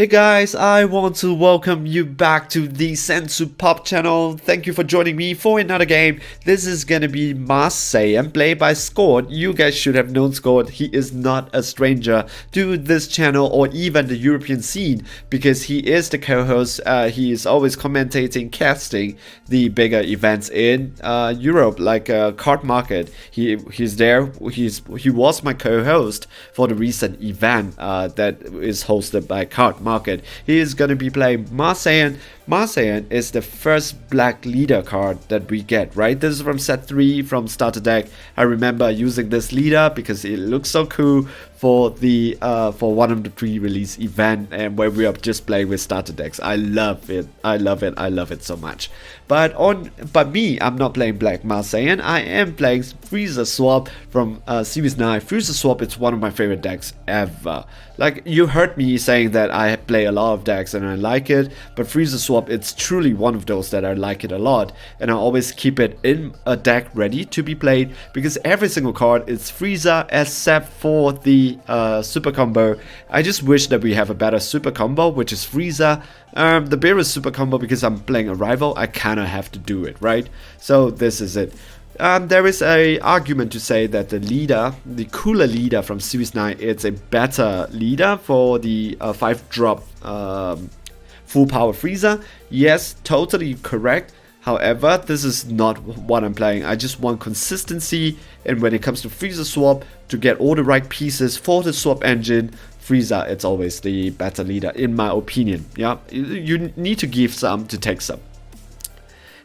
Hey guys, I want to welcome you back to the Sensu Pop channel. Thank you for joining me for another game. This is gonna be Masked Saiyan played by Scored. You guys should have known Scored. He is not a stranger to this channel or even the European scene because he is the co-host. He is always commentating, casting the bigger events in Europe, like Card Market. He's there. He was my co-host for the recent event that is hosted by Card Market. He is going to be playing Masked Saiyan. Masked Saiyan is the first black leader card that we get, right? This is from set 3 from starter deck. I remember using this leader because it looks so cool for the for one of the pre-release event and where we are just playing with starter decks. I love it. I love it. I love it so much. But me, I'm not playing black Masked Saiyan. I am playing Frieza Swap from Series 9. Frieza Swap is one of my favorite decks ever. Like, you heard me saying that I play a lot of decks and I like it, but Frieza Swap, it's truly one of those that I like it a lot, and I always keep it in a deck ready to be played because every single card is Frieza except for the super combo. I just wish that we have a better super combo, which is Frieza. The Beerus super combo, because I'm playing a rival, I kinda have to do it, right? So this is it. There is a argument to say that the cooler leader from Series 9, it's a better leader for the 5-drop full power Frieza. Yes, totally correct. However, this is not what I'm playing. I just want consistency, and when it comes to Frieza Swap, to get all the right pieces for the swap engine, Frieza, it's always the better leader, in my opinion. Yeah, you need to give some to take some.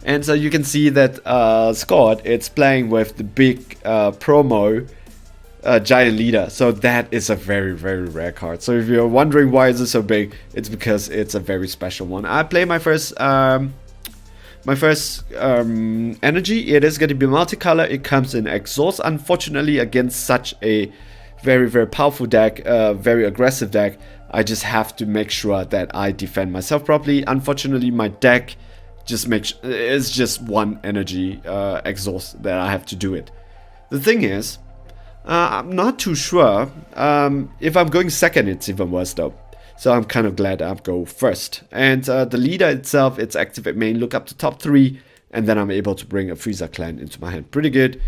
And so you can see that Scott, it's playing with the big promo giant leader. So that is a very, very rare card. So if you're wondering why is it so big, it's because it's a very special one. I play my first energy. It is going to be multicolor. It comes in exhaust. Unfortunately, against such a very, very powerful deck, very aggressive deck, I just have to make sure that I defend myself properly. Unfortunately, my deck it's just one energy exhaust that I have to do it. The thing is, I'm not too sure. If I'm going second, it's even worse though. So I'm kind of glad I go first. And the leader itself, it's activate main, look up to top 3, and then I'm able to bring a Frieza clan into my hand. Pretty good.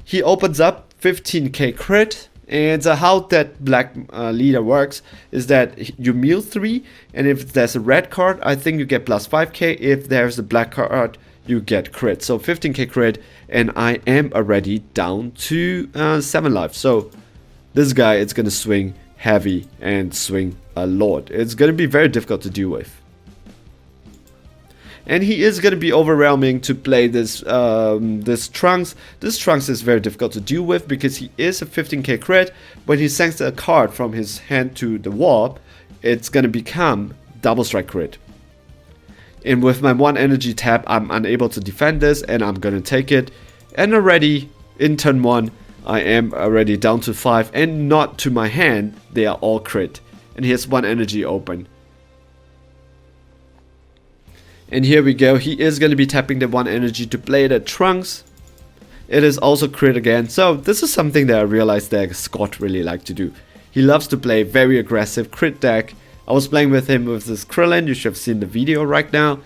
He opens up 15k crit. And how that black leader works is that you mill 3, and if there's a red card, I think you get plus 5k. If there's a black card, you get crit. So 15k crit, and I am already down to 7 life. So this guy, it's gonna swing heavy and swing a lot. It's gonna be very difficult to deal with. And he is going to be overwhelming to play this Trunks. This Trunks is very difficult to deal with because he is a 15k crit. When he sends a card from his hand to the warp, it's going to become double strike crit. And with my 1 energy tap, I'm unable to defend this, and I'm going to take it. And already in turn 1, I am already down to 5, and not to my hand, they are all crit. And here's 1 energy open. And here we go, he is going to be tapping the 1 energy to play the Trunks. It is also crit again, so this is something that I realized that Scott really liked to do. He loves to play very aggressive crit deck. I was playing with him with this Krillin, you should have seen the video right now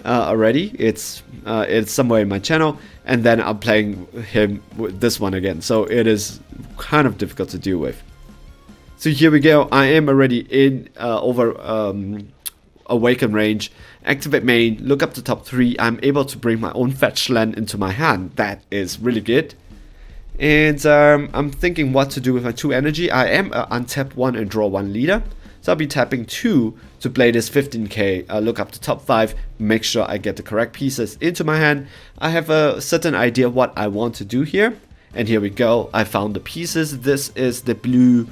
already. It's somewhere in my channel, and then I'm playing him with this one again, so it is kind of difficult to deal with. So here we go, I am already in Awaken range, activate main, look up to top 3. I'm able to bring my own fetch land into my hand. That is really good. And I'm thinking what to do with my 2 energy. I am untap 1 and draw 1 leader. So I'll be tapping 2 to play this 15k, look up to top 5, make sure I get the correct pieces into my hand. I have a certain idea what I want to do here. And here we go, I found the pieces. This is the blue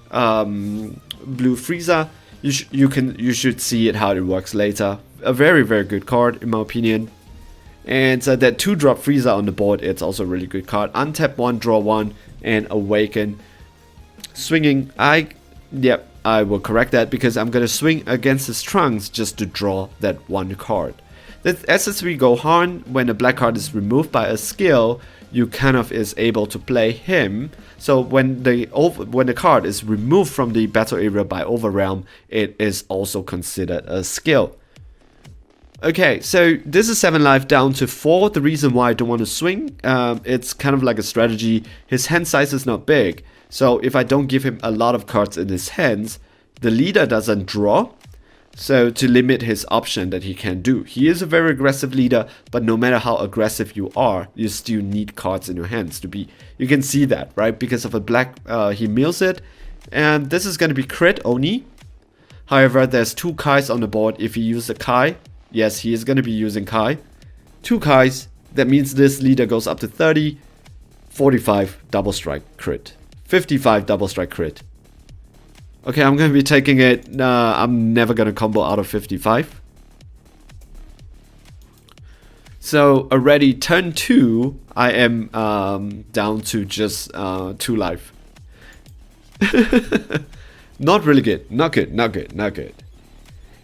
Frieza. You should see it how it works later. A very, very good card in my opinion. And that 2-drop Frieza on the board, it's also a really good card. Untap 1, draw 1, and awaken. Swinging, I will correct that because I'm gonna swing against his Trunks just to draw that 1 card. The SS3 Gohan, when a black card is removed by a skill, you kind of is able to play him So when the card is removed from the battle area by Overwhelm, it is also considered a skill. Okay, so this is 7 life down to 4. The reason why I don't want to swing, it's kind of like a strategy. His hand size is not big, so if I don't give him a lot of cards in his hands, the leader doesn't draw. So to limit his option that he can do. He is a very aggressive leader, but no matter how aggressive you are, you still need cards in your hands to be. You can see that, right? Because of a black, he mills it. And this is going to be crit only. However, there's 2 Kais on the board. If he uses a Kai, yes, he is going to be using Kai. 2 Kais, that means this leader goes up to 30, 45 double strike crit, 55 double strike crit. Okay, I'm going to be taking it. I'm never going to combo out of 55. So already turn 2, I am down to just 2 life. Not really good. Not good, not good, not good.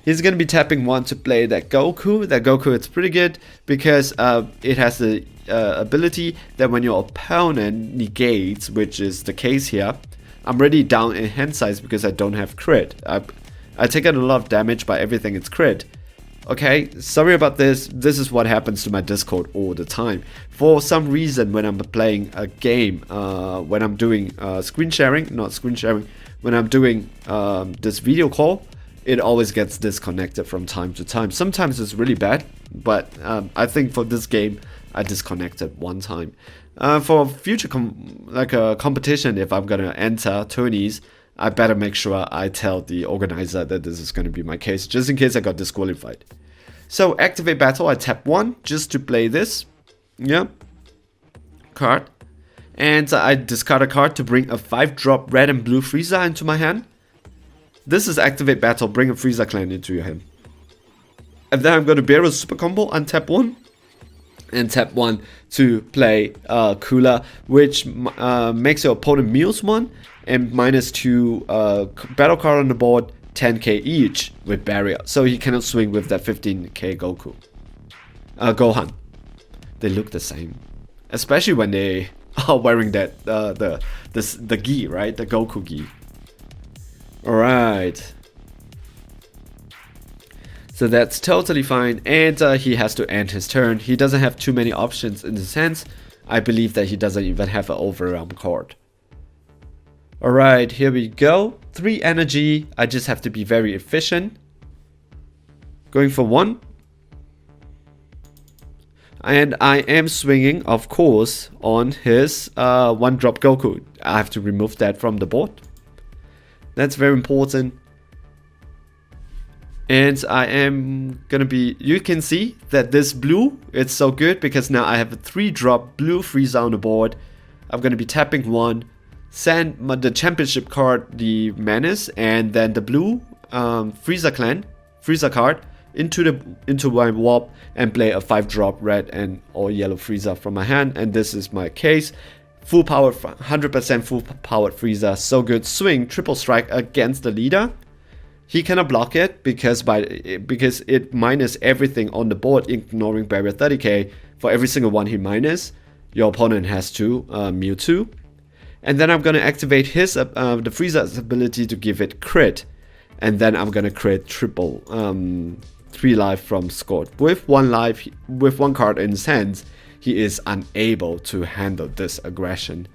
He's going to be tapping 1 to play that Goku. That Goku is pretty good because it has the ability that when your opponent negates, which is the case here, I'm already down in hand size because I don't have crit. I take out a lot of damage by everything it's crit. Okay, sorry about this. This is what happens to my Discord all the time. For some reason, when I'm playing a game, when I'm doing screen sharing, not screen sharing, when I'm doing this video call, it always gets disconnected from time to time. Sometimes it's really bad, but I think for this game, I disconnected one time. For future competition, if I'm gonna enter tourneys, I better make sure I tell the organizer that this is gonna be my case, just in case I got disqualified. So activate battle, I tap 1 just to play this, yeah, card, and I discard a card to bring a 5-drop red and blue Frieza into my hand. This is activate battle, bring a Frieza clan into your hand, and then I'm gonna bear a super combo, untap 1. And tap 1 to play Cooler, which makes your opponent meals 1 and -2 battle card on the board, 10k each with barrier. So he cannot swing with that 15k Goku. Gohan. They look the same, especially when they are wearing that the gi, right? The Goku gi. All right. So that's totally fine, and he has to end his turn. He doesn't have too many options in his hands. I believe that he doesn't even have an Overwhelm card. Alright, here we go. 3 energy. I just have to be very efficient. Going for 1. And I am swinging, of course, on his 1-drop Goku. I have to remove that from the board. That's very important. And I am gonna be, you can see that this blue, it's so good because now I have a 3-drop blue Frieza on the board. I'm gonna be tapping 1, send the championship card, the Menace, and then the blue Frieza clan, Frieza card into my warp and play a 5-drop red and or yellow Frieza from my hand. And this is my case. Full power, 100% full powered Frieza, so good. Swing, triple strike against the leader. He cannot block it because it minus everything on the board, ignoring barrier 30k. For every single one he minus, your opponent has to Mewtwo. And then I'm gonna activate his the Frieza's ability to give it crit, and then I'm gonna crit triple 3 life from Scott. With 1 life, with 1 card in his hands, he is unable to handle this aggression.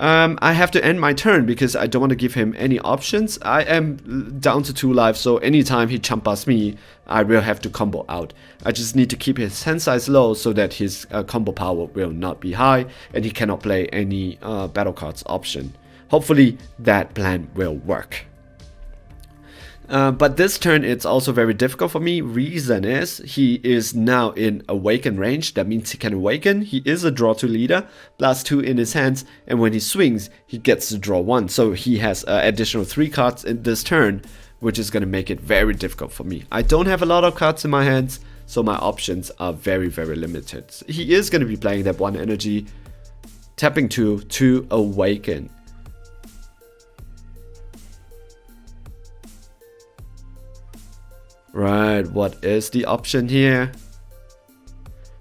I have to end my turn because I don't want to give him any options. I am down to 2 lives, so anytime he champas me, I will have to combo out. I just need to keep his hand size low so that his combo power will not be high and he cannot play any battle cards option. Hopefully that plan will work. But this turn it's also very difficult for me. Reason is he is now in awaken range. That means he can awaken. He is a draw 2 leader, +2 in his hands, and when he swings he gets to draw 1. So he has additional 3 cards in this turn, which is going to make it very difficult for me. I don't have a lot of cards in my hands, so my options are very limited. He is going to be playing that 1 energy, tapping 2 to awaken. Right, what is the option here?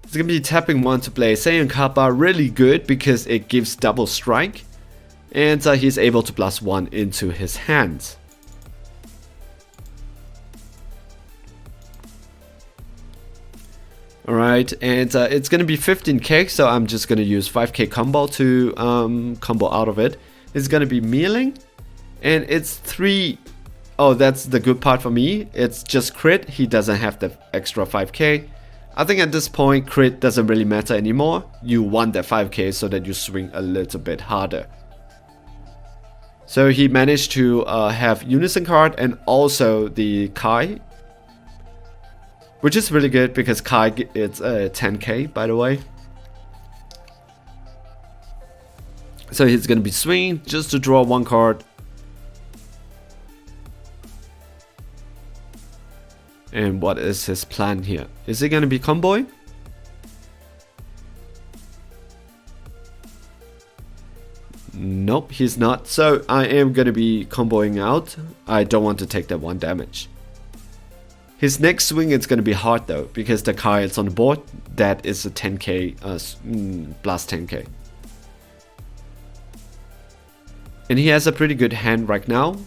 It's gonna be tapping 1 to play Saiyan Kappa, really good because it gives double strike. and he's able to plus 1 into his hands. Alright, and it's gonna be 15k, so I'm just gonna use 5k combo to combo out of it. It's gonna be mealing, and it's 3. Oh, that's the good part for me. It's just crit. He doesn't have the extra 5k. I think at this point, crit doesn't really matter anymore. You want that 5k so that you swing a little bit harder. So he managed to have Unison card and also the Kai, which is really good because Kai, it's 10k, by the way. So he's going to be swinging just to draw 1 card. And what is his plan here? Is he going to be comboing? Nope, he's not. So I am going to be comboing out. I don't want to take that 1 damage. His next swing is going to be hard though, because the Kai is on the board. That is a 10k plus 10k. And he has a pretty good hand right now.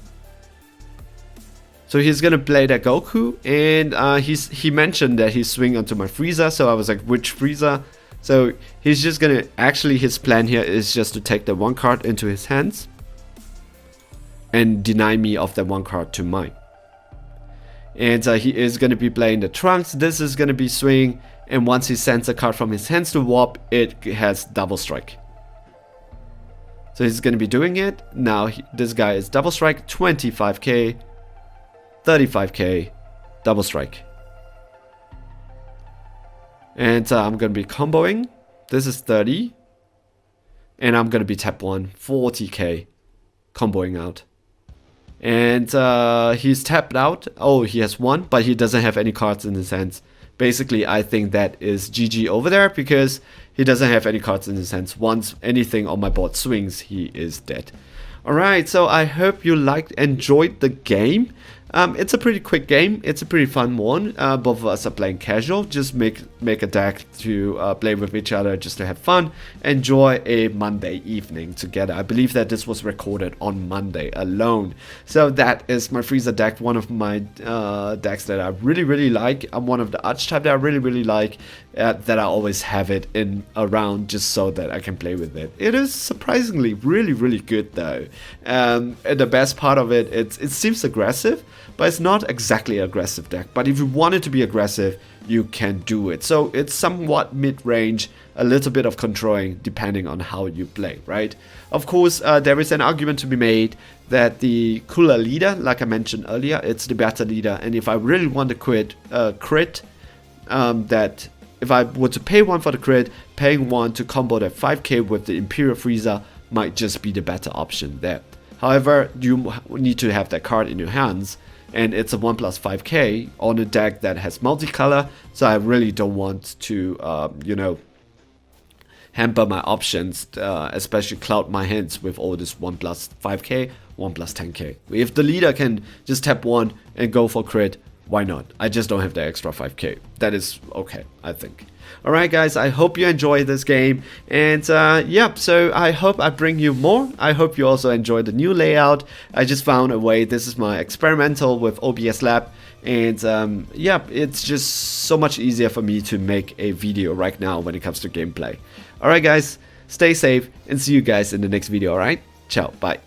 So he's gonna play that Goku, and he mentioned that he's swinging onto my Frieza, so I was like, which Frieza? So he's just gonna, actually his plan here is just to take the 1 card into his hands and deny me of that 1 card to mine. And he is gonna be playing the Trunks. This is gonna be swing, and once he sends a card from his hands to Warp, it has double strike. So he's gonna be doing it. Now this guy is double strike, 25k. 35k, double strike. And I'm gonna be comboing. This is 30. And I'm gonna be tap 1, 40k, comboing out. And he's tapped out. Oh, he has 1, but he doesn't have any cards in his hands. Basically, I think that is GG over there because he doesn't have any cards in his hands. Once anything on my board swings, he is dead. Alright, so I hope you enjoyed the game. It's a pretty quick game. It's a pretty fun one. Both of us are playing casual. Just make a deck to play with each other, just to have fun. Enjoy a Monday evening together. I believe that this was recorded on Monday alone. So that is my Frieza deck. One of my decks that I really like. One of the archetype that I really like. That I always have it in around just so that I can play with it. It is surprisingly really good though. And the best part of it, it seems aggressive, but it's not exactly an aggressive deck. But if you want it to be aggressive, you can do it. So it's somewhat mid-range, a little bit of controlling depending on how you play, right? Of course, there is an argument to be made that the cooler leader, like I mentioned earlier, it's the better leader. And if I really want to crit, that if I were to pay 1 for the crit, paying 1 to combo that 5k with the Imperial Frieza might just be the better option there. However, you need to have that card in your hands, and it's a 1 plus 5k on a deck that has multicolor, so I really don't want to, you know, hamper my options, especially cloud my hands with all this 1 plus 5k, 1 plus 10k. If the leader can just tap 1 and go for crit, why not? I just don't have the extra 5k. That is okay, I think. Alright guys, I hope you enjoy this game, and yeah, so I hope I bring you more. I hope you also enjoy the new layout. I just found a way. This is my experimental with OBS Lab, and yeah, it's just so much easier for me to make a video right now when it comes to gameplay. Alright guys, stay safe and see you guys in the next video, alright? Ciao, bye.